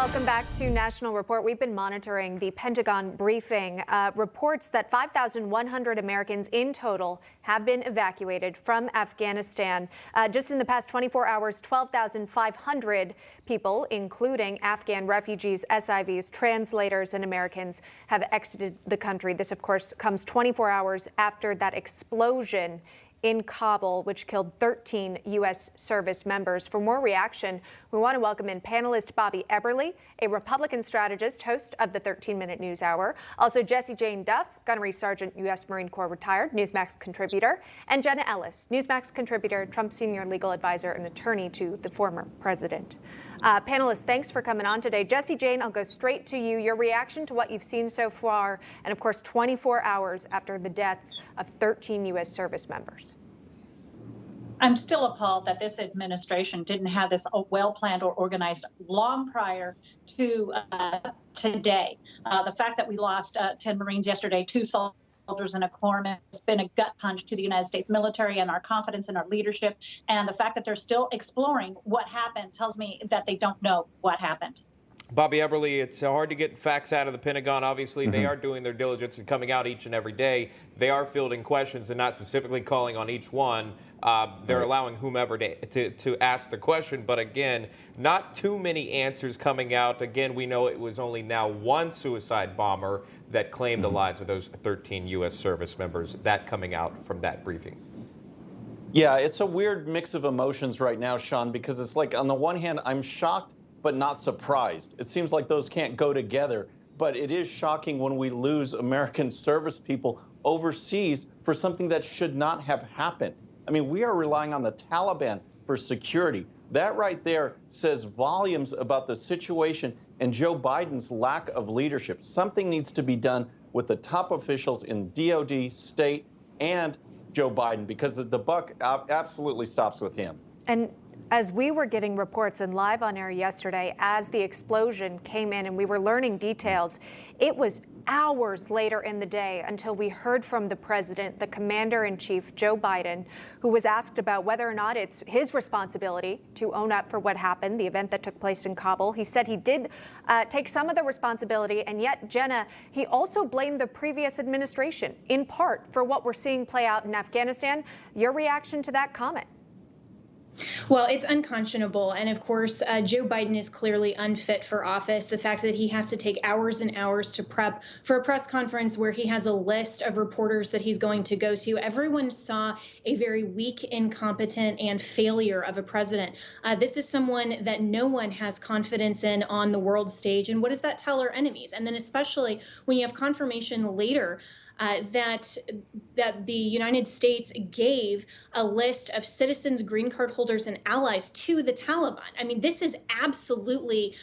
Welcome back to National Report. We've been monitoring the Pentagon briefing. Reports that 5,100 Americans in total have been evacuated from Afghanistan. Just in the past 24 hours, 12,500 people, including Afghan refugees, SIVs, translators, and Americans, have exited the country. This, of course, comes 24 hours after that explosion in Kabul, which killed 13 U.S. service members. For more reaction, we want to welcome in panelist Bobby Eberle, a Republican strategist, host of the 13-Minute News Hour. Also, Jessie Duff, Gunnery Sergeant, U.S. Marine Corps retired, Newsmax contributor, and Jenna Ellis, Newsmax contributor, Trump senior legal advisor and attorney to the former president. Panelists, thanks for coming on today. Jessie Jane, I'll go straight to you. Your reaction to what you've seen so far, and of course, 24 hours after the deaths of 13 U.S. service members. I'm still appalled that this administration didn't have this well-planned or organized long prior to today. The fact that we lost 10 Marines yesterday, 2 soldiers and a corpsman, has been a gut punch to the United States military and our confidence in our leadership. And the fact that they're still exploring what happened tells me that they don't know what happened. Bobby Eberle, it's hard to get facts out of the Pentagon. Obviously, they are doing their diligence and coming out each and every day. They are fielding questions and not specifically calling on each one. They're allowing whomever to ask the question. But again, not too many answers coming out. Again, we know it was only now one suicide bomber that claimed the lives of those 13 U.S. service members. That coming out from that briefing. Yeah, it's a weird mix of emotions right now, Sean, because it's like, on the one hand, I'm shocked but not surprised. It seems like those can't go together, but it is shocking when we lose American service people overseas for something that should not have happened. I mean, we are relying on the Taliban for security. That right there says volumes about the situation and Joe Biden's lack of leadership. Something needs to be done with the top officials in DOD, state, and Joe Biden, because the buck absolutely stops with him. And as we were getting reports and live on air yesterday, as the explosion came in and we were learning details, it was hours later in the day until we heard from the president, the commander-in-chief, Joe Biden, who was asked about whether or not it's his responsibility to own up for what happened, the event that took place in Kabul. He said he did take some of the responsibility, and yet, Jenna, he also blamed the previous administration, in part, for what we're seeing play out in Afghanistan. Your reaction to that comment? Well, it's unconscionable. And of course, Joe Biden is clearly unfit for office. The fact that he has to take hours and hours to prep for a press conference where he has a list of reporters that he's going to go to. Everyone saw a very weak, incompetent, and failure of a president. This is someone that no one has confidence in on the world stage. And what does that tell our enemies? And then especially when you have confirmation later that the United States gave a list of citizens, green card holders, and allies to the Taliban. I mean, this is absolutely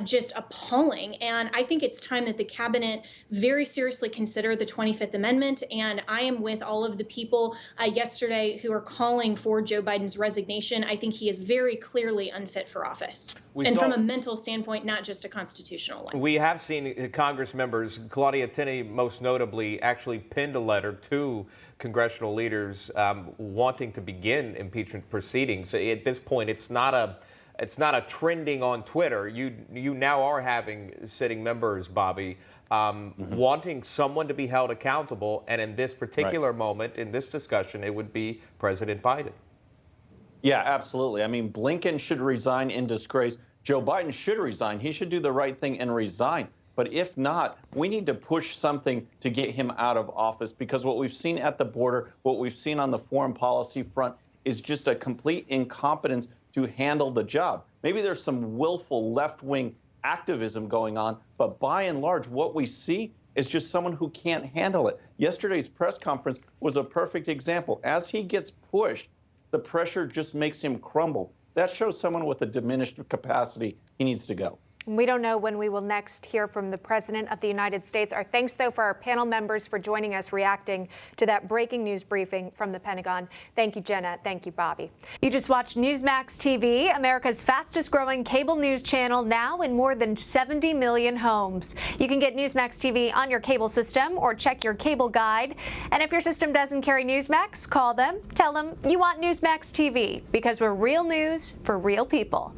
just appalling. And I think it's time that the cabinet very seriously consider the 25th Amendment. And I am with all of the people yesterday who are calling for Joe Biden's resignation. I think he is very clearly unfit for office. From a mental standpoint, not just a constitutional one. We have seen Congress members, Claudia Tenney most notably, actually penned a letter to congressional leaders wanting to begin impeachment proceedings. At this point, it's not a trending on Twitter. You now are having sitting members, Bobby, wanting someone to be held accountable. And in this particular moment, in this discussion, it would be President Biden. Yeah, absolutely. I mean, Blinken should resign in disgrace. Joe Biden should resign. He should do the right thing and resign. But if not, we need to push something to get him out of office, because what we've seen at the border, what we've seen on the foreign policy front is just a complete incompetence to handle the job. Maybe there's some willful left-wing activism going on, but by and large, what we see is just someone who can't handle it. Yesterday's press conference was a perfect example. As he gets pushed, the pressure just makes him crumble. That shows someone with a diminished capacity. He needs to go. We don't know when we will next hear from the President of the United States. Our thanks, though, for our panel members for joining us, reacting to that breaking news briefing from the Pentagon. Thank you, Jenna. Thank you, Bobby. You just watched Newsmax TV, America's fastest growing cable news channel, now in more than 70 million homes. You can get Newsmax TV on your cable system or check your cable guide. And if your system doesn't carry Newsmax, call them. Tell them you want Newsmax TV, because we're real news for real people.